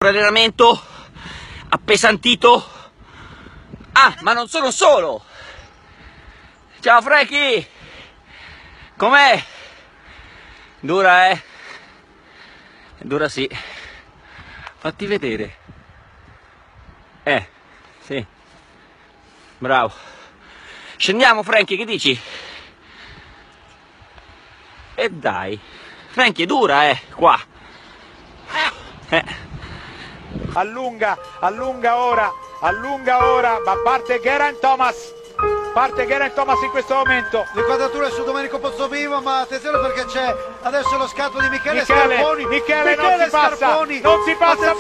Allenamento appesantito. Ah, ma non sono solo. Ciao Franky, com'è? Dura, eh? Dura sì. Fatti vedere. Sì. Bravo. Scendiamo Franky, che dici? E dai. Franky, è dura, qua. Allunga ora, ma parte Geraint Thomas. Parte Geraint Thomas in questo momento. L'inquadratura è su Domenico Pozzovivo, ma attenzione perché c'è adesso lo scatto di Michele Scarponi. Michele non si passa Michele. Non si passa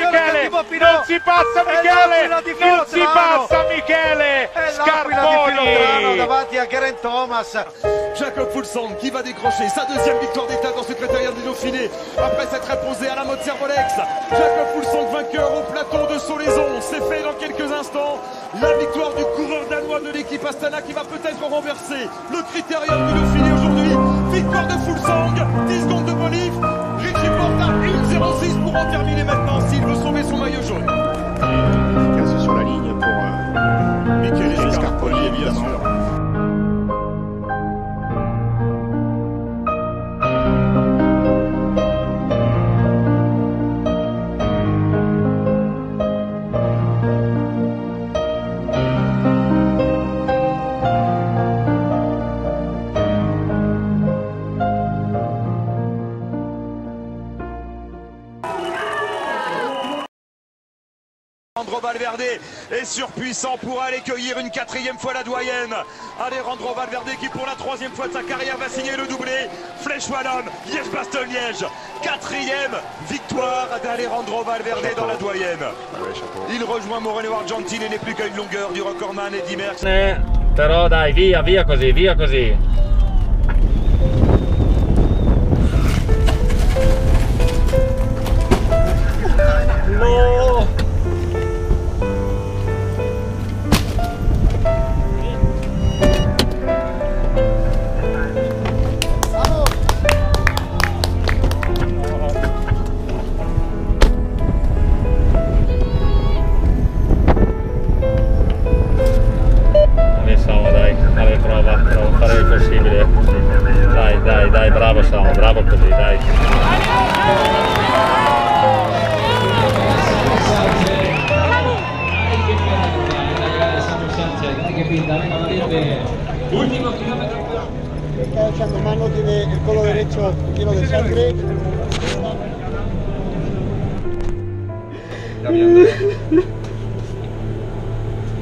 Michele. Scarponi davanti a Geraint Thomas. Jakob Fuglsang qui va décrocher sa deuxième victoire d'étape dans ce secrétariat du Dauphiné après s'être imposé à la mode Servolex. Jakob Fuglsang vainqueur au plateau de Solaizon. C'est fait dans quelques instants. La victoire du coureur danois de l'équipe Astana qui va peut-être renverser le critérium du Dauphiné aujourd'hui. Victoire de Fuglsang, 10 secondes de Bolif. Richie Porte à 1,06 pour en terminer maintenant s'il veut sauver son maillot jaune. Casse sur la ligne pour Michele Scarponi, évidemment. Alejandro Valverde est surpuissant pour aller cueillir une quatrième fois la doyenne. Alejandro Valverde qui pour la troisième fois de sa carrière va signer le doublé. Flèche Wallonne, Liège-Bastogne-Liège. Quatrième victoire d'Alejandro Valverde dans la doyenne. Il rejoint Moreno Argentine et n'est plus qu'à une longueur du recordman Eddy Merckx. Però dai, via così, via così. No! Fare il possibile. Dai, bravo Samu, bravo così, dai. Último kilómetro. Está echando mano, tiene el codo derecho lleno de sangre.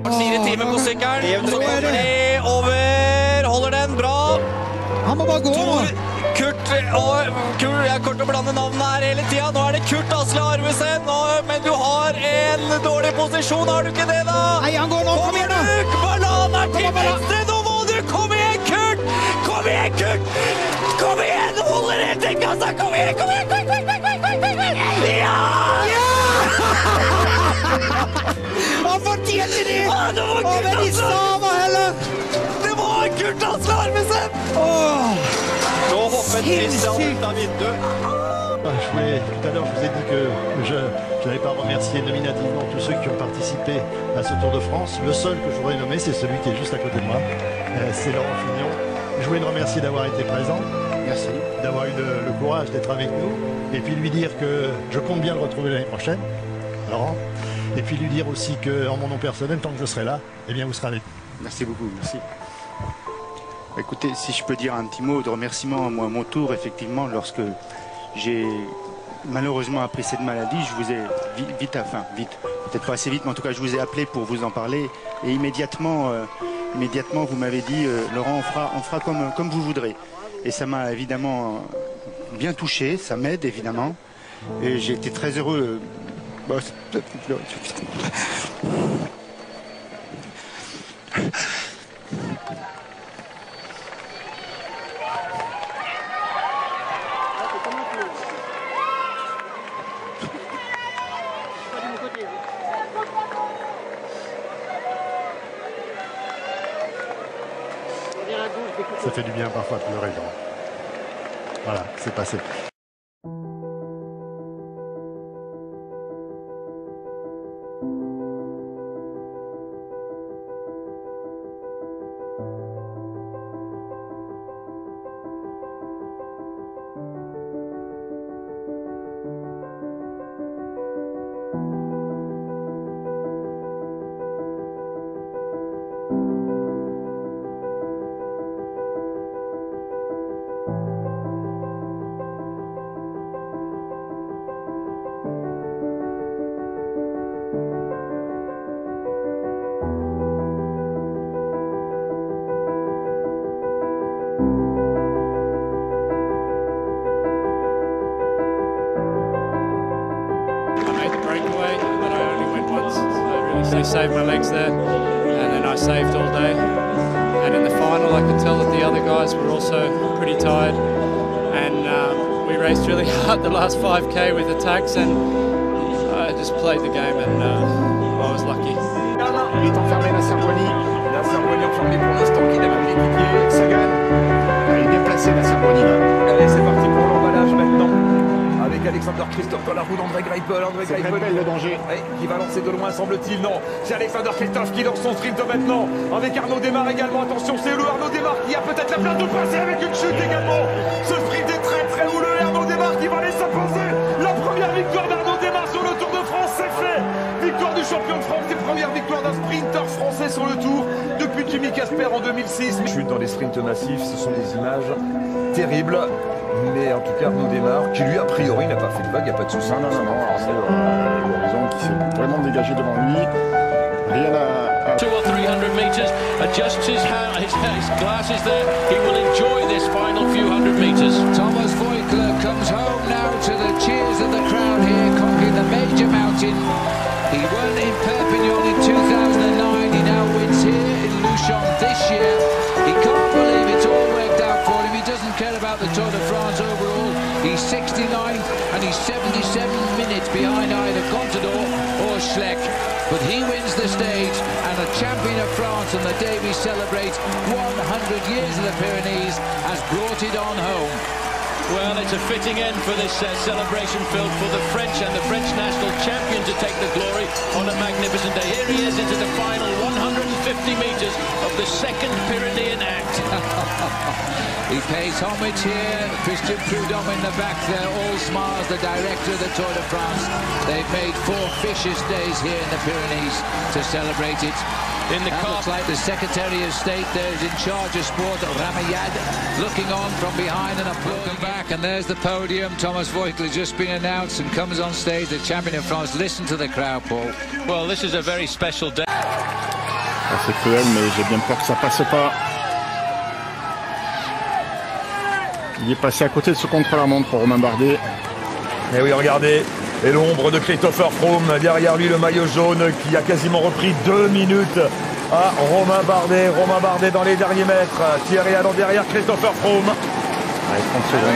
Fire timer på sykkelen. Så kommer de over. Holder den bra. Han må bare gå. Kurt jeg kommer til å blande navnene her hele tiden. Nå er det Kurt Asle Arvesen. Men du har en dårlig posisjon, har du ikke det da? Nei, han går nå. Kom igjen da. Banan er til venstre. Nå må du. Kom igjen, Kurt. Kom igjen, Kurt. Kom igjen. Du holder helt til kassa. Kom igjen. Ja! Han fortjener det! Men i Sava heller! Det var Kurt Asle Arvesen! Nå hoppet Christian ut av vinduet. Tout à l'heure, je vous ai dit que je n'avais pas remercié nominativement tous ceux qui ont participé à ce Tour de France. Le seul que je voudrais nommer, c'est celui qui est juste à côté de moi. C'est Laurent Fignon. Je voulais le remercier d'avoir été présent. Merci. D'avoir eu le courage d'être avec nous. Et puis lui dire que je compte bien le retrouver l'année prochaine, Laurent. Et puis lui dire aussi qu'en mon nom personnel, tant que je serai là, eh bien vous serez avec nous. Merci beaucoup, merci. Écoutez, si je peux dire un petit mot de remerciement, moi, à mon tour, effectivement, lorsque j'ai malheureusement appris cette maladie, je vous ai vite, peut-être pas assez vite, mais en tout cas, je vous ai appelé pour vous en parler. Et immédiatement vous m'avez dit, Laurent, on fera comme vous voudrez. Et ça m'a évidemment bien touché, ça m'aide évidemment. Et j'ai été très heureux. Ça fait du bien parfois de pleurer. Voilà, c'est passé. They saved my legs there, and then I saved all day. And in the final, I could tell that the other guys were also pretty tired. And we raced really hard the last 5K with attacks, and I just played the game, and I was lucky. Il est enfermé, la Serboni. La Serboni enfermée pour l'instant, qui n'a pas d'équipier. Sagan. Il est déplacé, la Serboni là. Allez, c'est parti pour l'emballage maintenant. Avec Alexander Christophe dans la roue d'André Greipel. C'est Greipel le danger. Oui, qui va lancer de loin, semble-t-il. Non, c'est Alexander Christophe qui lance son sprint maintenant. Avec Arnaud Démare également. Attention, c'est le Arnaud Démare qui a peut-être la place de passer avec une chute également. Ce sprint est très très houleux. Arnaud Démare qui va aller s'imposer. La première victoire d'Arnaud Démare sur le Tour de France, c'est fait. Victoire du champion de France et première victoire d'un sprinter français sur le Tour depuis Jimmy Casper en 2006. Chute dans les sprints massifs, ce sont des images terribles. Mais en tout cas, Arnaud Démare, qui lui, a priori, n'a pas fait de vague, il n'y a pas de souci. Non, c'est l'horizon qui s'est vraiment dégagé devant lui. Rien à... 200 or 300 meters, adjusts his glasses there. He will enjoy this final few hundred meters. Thomas Voigtler comes home now to the cheers of the crowd here, conquering the major mountain. He won in Perpignan in 2009. He now wins here in Luchon this year. He can't believe it's all worked out for him. He doesn't care about the Tour de France overall. He's 69 and he's 77 minutes behind either Contador or Schleck. But he wins the stage and a champion of France on the day we celebrate 100 years of the Pyrenees has brought it on home. Well, it's a fitting end for this celebration, Phil, for the French and the French national champion to take the glory on a magnificent day. Here he is into the final 150 metres of the second Pyrenean Act. He pays homage here. Christian Prudhomme in the back there, all smiles, the director of the Tour de France. They've made 4 vicious days here in the Pyrenees to celebrate it. In the looks like the Secretary of State there is in charge of sport, Ramayad, looking on from behind and applauding back. And there's the podium. Thomas Voigtler just been announced and comes on stage, the champion of France. Listen to the crowd, Paul. Well, this is a very special day. C'est cruel, mais j'ai bien peur que ça passe pas. Il est passé à côté de ce contre-la-montre pour Romain Bardet. Et oui, regardez. Et l'ombre de Christopher Froome, derrière lui le maillot jaune qui a quasiment repris 2 minutes à Romain Bardet dans les derniers mètres. Thierry Allon derrière Christopher Froome. Allez, 30 secondes.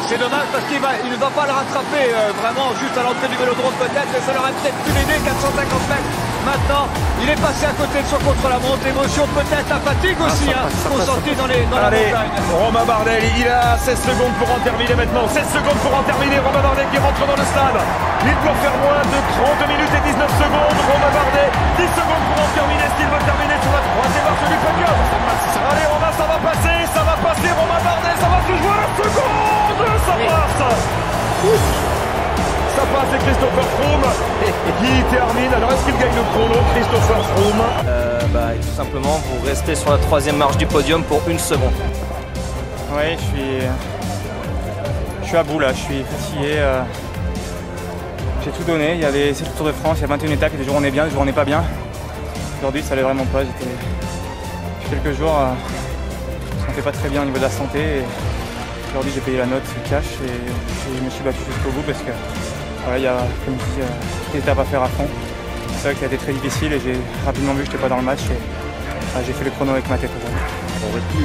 C'est dommage parce qu'il ne va pas le rattraper vraiment juste à l'entrée du vélodrome peut-être, mais ça leur a peut-être pu l'aider. 450 mètres maintenant, il est passé à côté de son contre-la-montre, l'émotion peut-être, la fatigue aussi, consentie dans la montagne. Romain Bardet, il a 16 secondes pour en terminer maintenant, 16 secondes pour en terminer, Romain Bardet qui rentre dans le stade. Il doit faire moins de 30 minutes et 19 secondes, Romain Bardet, 10 secondes pour en terminer, est-ce qu'il va terminer sur la 3e marche du podium? Allez Romain, ça va passer, Romain Bardet, ça va se jouer à la seconde, ça passe. Ça passe et Christopher Froome qui termine. Alors est-ce qu'il gagne le chrono, Christopher Froome? Tout simplement, vous restez sur la 3e marche du podium pour 1 seconde. Oui, je suis à bout là, je suis fatigué. J'ai tout donné, c'est le Tour de France, il y a 21 étapes, il y a des jours où on est bien, des jours où on n'est pas bien. Aujourd'hui ça allait vraiment pas, depuis quelques jours, ça ne fait pas très bien au niveau de la santé. Aujourd'hui j'ai payé la note cash et je me suis battu jusqu'au bout parce que voilà, il y a, comme je dis, toutes les étapes à faire à fond. C'est vrai que ça a été très difficile et j'ai rapidement vu que je n'étais pas dans le match et j'ai fait le chrono avec ma tête. On aurait pu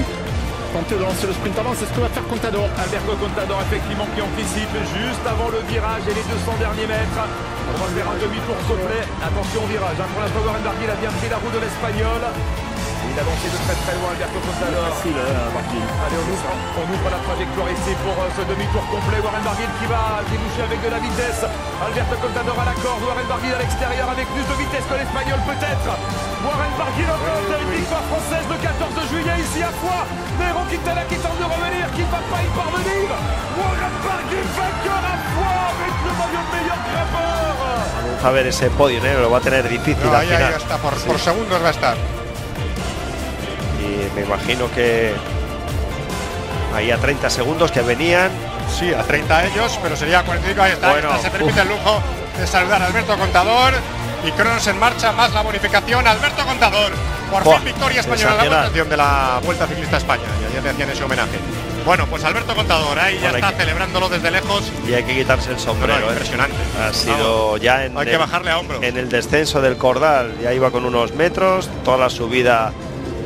tenter de lancer le sprint avant, c'est ce que va faire Contador. Alberto Contador effectivement qui anticipe juste avant le virage et les 200 derniers mètres. On va faire un demi-tour complet. Attention au virage. Pour l'instant, Warren Barguil a bien pris la roue de l'Espagnol. Il a lancé de très loin Alberto Contador. Allez, on ouvre la trajectoire ici pour ce demi-tour complet. Warren Barguil qui va déboucher avec de la vitesse. Alberto Contador à la corde, Warren Barguil à l'extérieur avec plus de vitesse que l'Espagnol peut-être. Warren Barguil encore, une victoire française le 14 juillet ici à Foix. Nairo Quintana qui tente de revenir, qui ne va pas y parvenir. Warren Barguil vainqueur à Foix avec le maillot de meilleur grimpeur. Vamos a ver ese podio, lo va a tener difícil al ahí final. está, por segundos va a estar. Y me imagino que ahí a 30 segundos que venían. Sí, a 30 ellos, pero sería 45. Ahí está, Bueno, se permite el lujo de saludar a Alberto Contador. Y Kronos en marcha, más la bonificación. Alberto Contador, por fin victoria española en la votación de la Vuelta Ciclista a España. Y ayer le hacían ese homenaje. Bueno, pues Alberto Contador ahí ya está celebrándolo desde lejos. Y hay que quitarse el sombrero. Impresionante. Ha sido ya en hay que bajarle a hombros. En el descenso del Cordal, ya iba con unos metros, toda la subida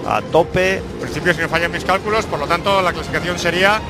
a tope. En principio, si no fallan mis cálculos, por lo tanto la clasificación sería